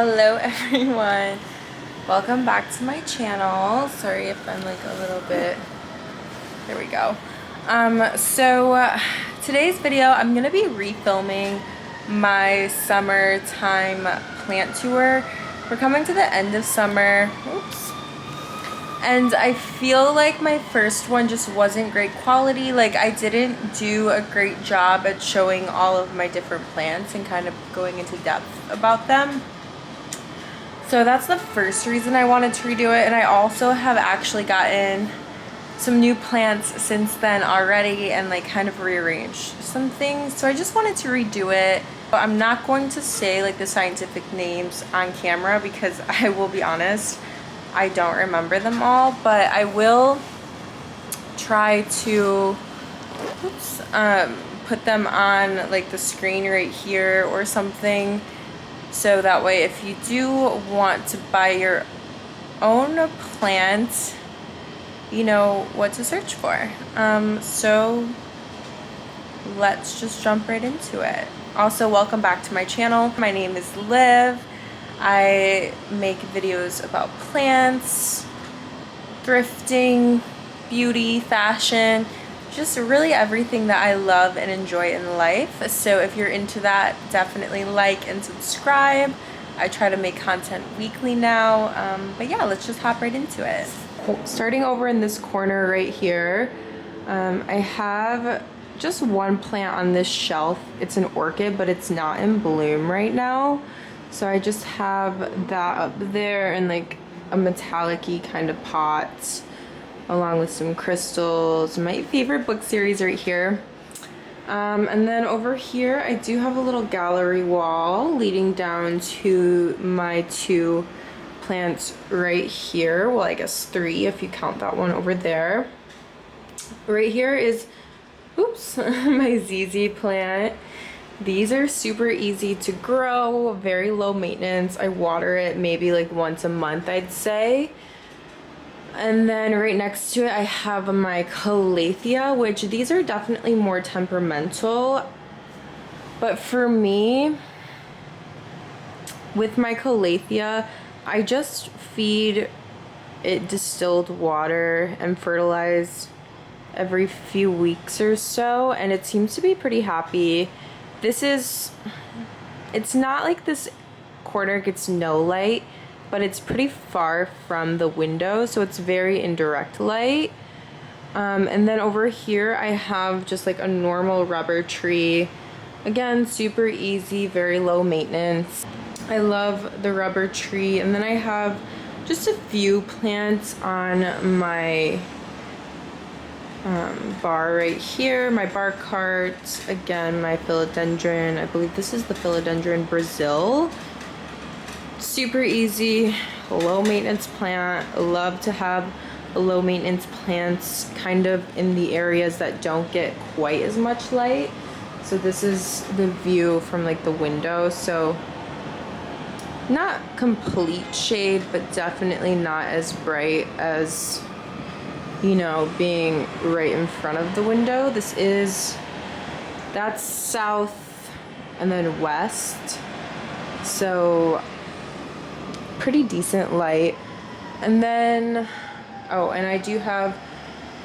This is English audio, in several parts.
Hello everyone, welcome back to my channel. Sorry if I'm like a little bit, there we go. Today's video I'm gonna be refilming my summertime plant tour. We're coming to the end of summer, oops, and I feel like my first one just wasn't great quality. Like I didn't do a great job at showing all of my different plants and kind of going into depth about them. So that's the first reason I wanted to redo it, and I also have actually gotten some new plants since then already and like kind of rearranged some things. So I just wanted to redo it. But I'm not going to say like the scientific names on camera because I will be honest, I don't remember them all, but I will try to put them on like the screen right here or something. So that way, if you do want to buy your own plant, you know what to search for. So let's just jump right into it. Also, welcome back to my channel. My name is Liv. I make videos about plants, thrifting, beauty, fashion, just really everything that I love and enjoy in life. So if you're into that, definitely like and subscribe. I try to make content weekly now, but yeah, let's just hop right into it. Starting over in this corner right here, I have just one plant on this shelf. It's an orchid, but it's not in bloom right now. So I just have that up there in like a metallic-y kind of pot, along with some crystals, my favorite book series right here. And then over here, I do have a little gallery wall leading down to my two plants right here. Well, I guess three if you count that one over there. Right here is, oops, my ZZ plant. These are super easy to grow, very low maintenance. I water it maybe like once a month, I'd say. And then right next to it, I have my Calathea, which these are definitely more temperamental. But for me, with my Calathea, I just feed it distilled water and fertilize every few weeks or so, and it seems to be pretty happy. It's not like this corner gets no light, but it's pretty far from the window, so it's very indirect light. And then over here I have just like a normal rubber tree. Again, super easy, very low maintenance. I love the rubber tree. And then I have just a few plants on my bar right here, my bar cart. Again, my philodendron, I believe this is the philodendron Brazil. Super easy, low maintenance plant. I love to have low maintenance plants kind of in the areas that don't get quite as much light. So this is the view from like the window, so not complete shade, but definitely not as bright as, you know, being right in front of the window. That's south and then west, so pretty decent light. And then, oh, and I do have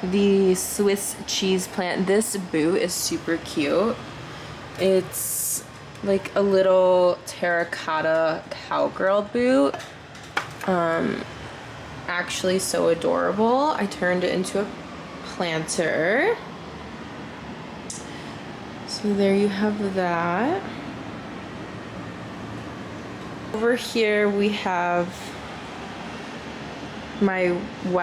the Swiss cheese plant. This boot is super cute. It's like a little terracotta cowgirl boot. Actually so adorable. I turned it into a planter. So there you have that. Over here we have my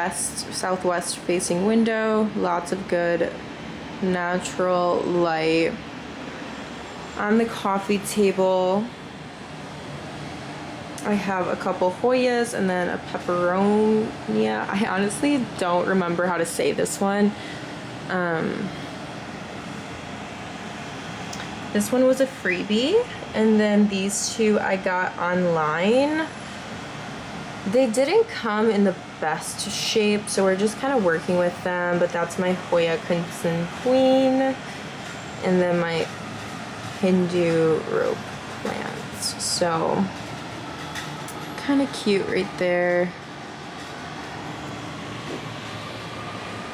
southwest facing window. Lots of good natural light. On the coffee table, I have a couple Hoyas and then a Peperonia. I honestly don't remember how to say this one. This one was a freebie, and then these two I got online. They didn't come in the best shape, so we're just kind of working with them, but that's my Hoya Crimson Queen, and then my Hindu rope plants. So kind of cute right there.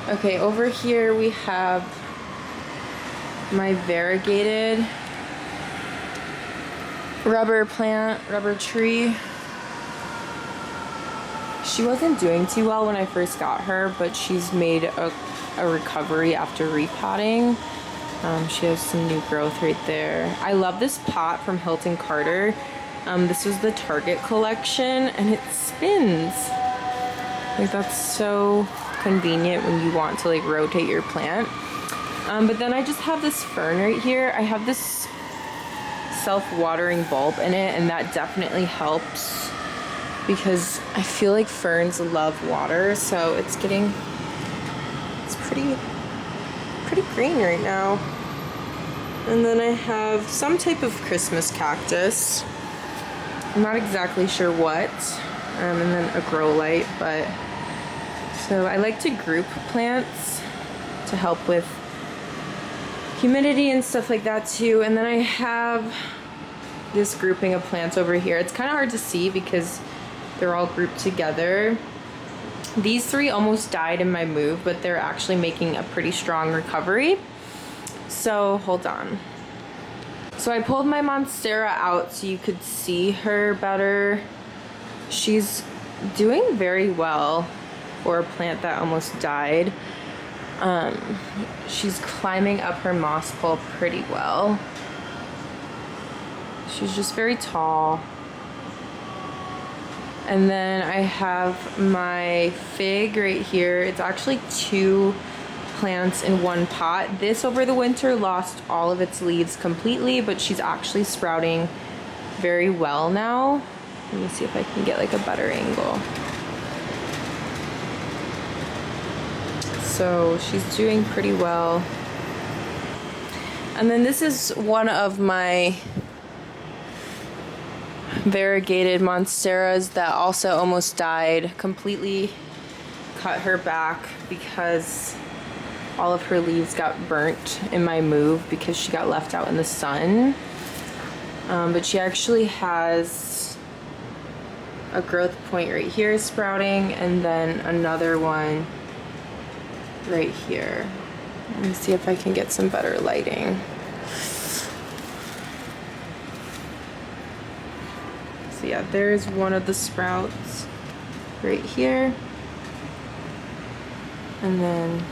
Okay, over here we have my variegated rubber plant, rubber tree. She wasn't doing too well when I first got her, but she's made a recovery after repotting. She has some new growth right there. I love this pot from Hilton Carter. This was the Target collection, and it spins. Like, that's so convenient when you want to like rotate your plant. But then I just have this fern right here. I have this self-watering bulb in it, and that definitely helps because I feel like ferns love water, so it's pretty green right now. And then I have some type of Christmas cactus. I'm not exactly sure what. And then a grow light, but so I like to group plants to help with humidity and stuff like that too. And then I have this grouping of plants over here. It's kind of hard to see because they're all grouped together. These three almost died in my move, but they're actually making a pretty strong recovery. So hold on. So I pulled my Monstera out so you could see her better. She's doing very well for a plant that almost died. She's climbing up her moss pole pretty well. She's just very tall. And then I have my fig right here. It's actually 2 plants in one pot. This over the winter lost all of its leaves completely, but she's actually sprouting very well now. Let me see if I can get like a better angle. So she's doing pretty well. And then this is one of my variegated monsteras that also almost died. Completely cut her back because all of her leaves got burnt in my move because she got left out in the sun. But she actually has a growth point right here sprouting, and then another one right here. Let me see if I can get some better lighting. So yeah, there's one of the sprouts right here. And then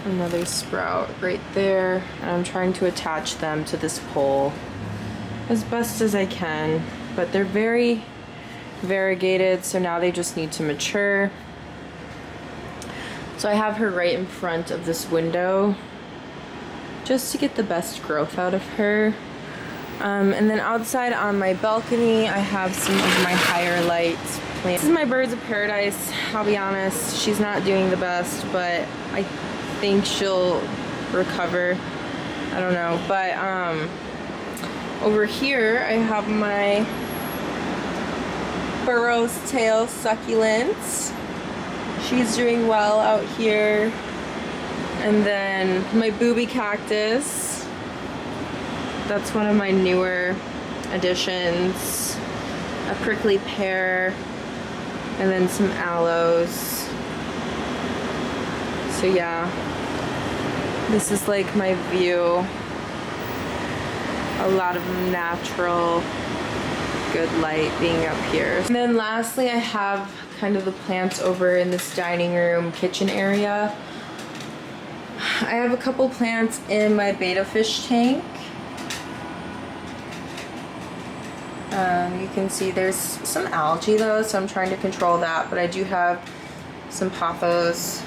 another sprout right there. And I'm trying to attach them to this pole as best as I can. But they're very variegated, so now they just need to mature. So I have her right in front of this window just to get the best growth out of her. And then outside on my balcony, I have some of my higher light plants. This is my Birds of Paradise. I'll be honest, she's not doing the best, but I think she'll recover. I don't know. But over here, I have my Burrow's Tail succulents. She's doing well out here. And then my booby cactus. That's one of my newer additions. A prickly pear, and then some aloes. So yeah, this is like my view. A lot of natural, good light being up here. And then lastly, I have kind of the plants over in this dining room kitchen area. I have a couple plants in my betta fish tank. You can see there's some algae though, so I'm trying to control that, but I do have some pothos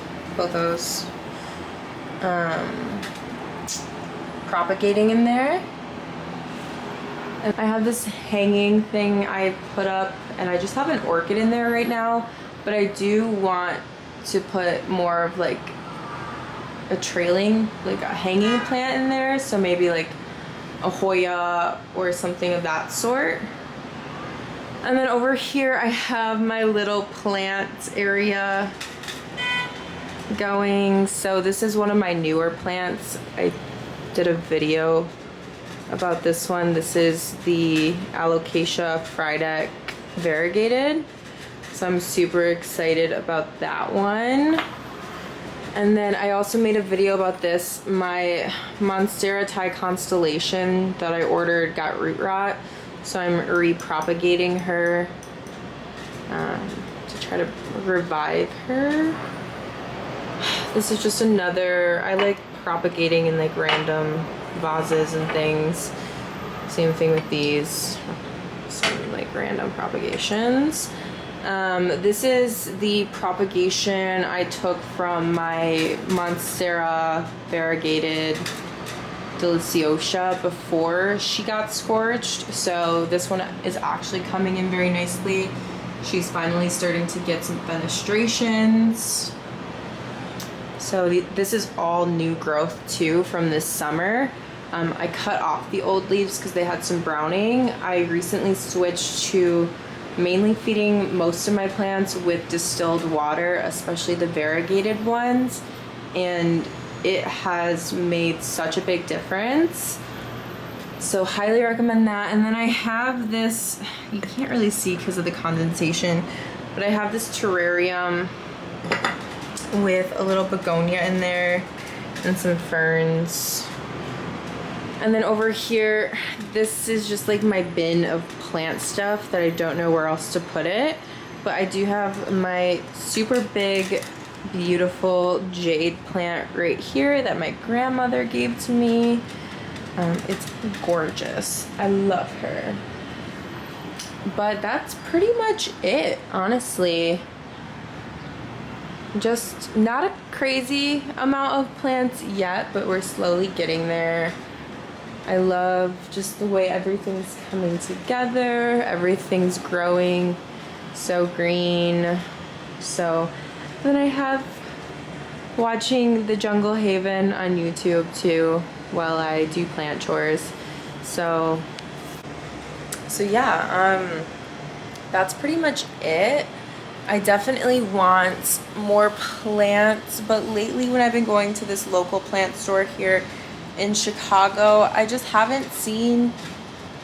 propagating in there. And I have this hanging thing I put up, and I just have an orchid in there right now, but I do want to put more of like a trailing, like a hanging plant in there, so maybe like a Hoya or something of that sort. And then over here I have my little plant area going. So this is one of my newer plants. I did a video about this one. This is the Alocasia Frydek Variegated. So I'm super excited about that one. And then I also made a video about this. My Monstera Thai Constellation that I ordered got root rot. So I'm repropagating her to try to revive her. This is just another, I like propagating in like random vases and things. Same thing with these, some like random propagations. This is the propagation I took from my Monstera Variegated Deliciosa before she got scorched. So this one is actually coming in very nicely. She's finally starting to get some fenestrations. So this is all new growth too from this summer. I cut off the old leaves because they had some browning. I recently switched to mainly feeding most of my plants with distilled water, especially the variegated ones, and it has made such a big difference. So highly recommend that. And then I have this, you can't really see because of the condensation, but I have this terrarium with a little begonia in there and some ferns. And then over here, this is just like my bin of plant stuff that I don't know where else to put it. But I do have my super big, beautiful jade plant right here that my grandmother gave to me. It's gorgeous. I love her. But that's pretty much it, honestly. Just not a crazy amount of plants yet, but we're slowly getting there. I love just the way everything's coming together. Everything's growing so green. So then I have watching the Jungle Haven on YouTube too while I do plant chores. So yeah, that's pretty much it. I definitely want more plants, but lately when I've been going to this local plant store here in Chicago, I just haven't seen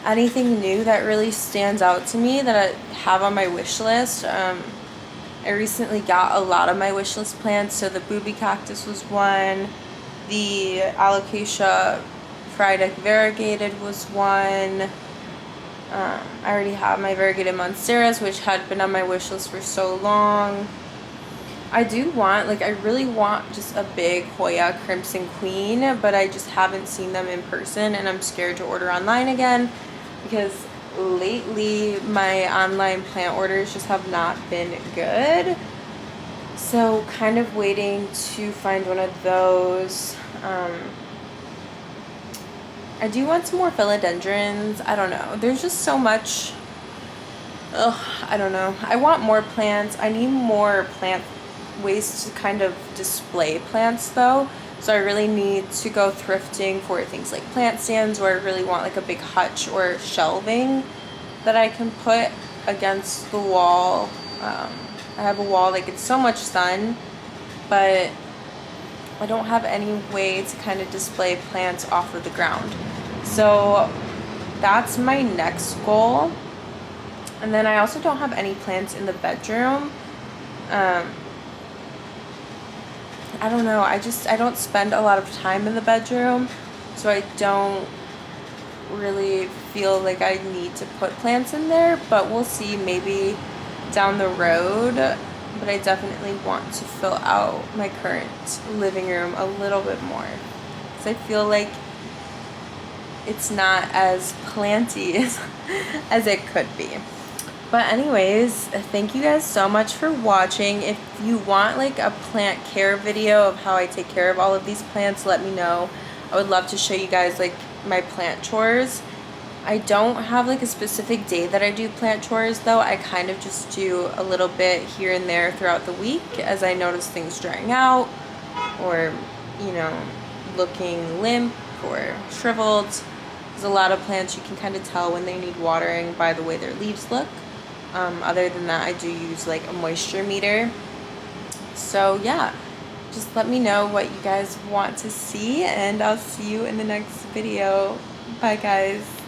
anything new that really stands out to me that I have on my wish list. I recently got a lot of my wish list plants, so the booby cactus was one, the Alocasia Frydek Variegated was one. I already have my variegated monsteras, which had been on my wish list for so long. I do want, like, I really want just a big Hoya Crimson Queen, but I just haven't seen them in person, and I'm scared to order online again because lately my online plant orders just have not been good. So kind of waiting to find one of those. I do want some more philodendrons. I don't know. There's just so much. I don't know. I want more plants. I need more plant ways to kind of display plants though. So I really need to go thrifting for things like plant stands, where I really want like a big hutch or shelving that I can put against the wall. I have a wall that gets so much sun, but I don't have any way to kind of display plants off of the ground. So that's my next goal. And then I also don't have any plants in the bedroom. I don't know, I don't spend a lot of time in the bedroom, so I don't really feel like I need to put plants in there, but we'll see maybe down the road. But I definitely want to fill out my current living room a little bit more, because I feel like it's not as planty as it could be. But anyways, thank you guys so much for watching. If you want like a plant care video of how I take care of all of these plants, let me know. I would love to show you guys like my plant chores. I don't have like a specific day that I do plant chores though. I kind of just do a little bit here and there throughout the week as I notice things drying out or, you know, looking limp or shriveled. There's a lot of plants you can kind of tell when they need watering by the way their leaves look. Other than that, I do use like a moisture meter. So yeah, just let me know what you guys want to see, and I'll see you in the next video. Bye, guys.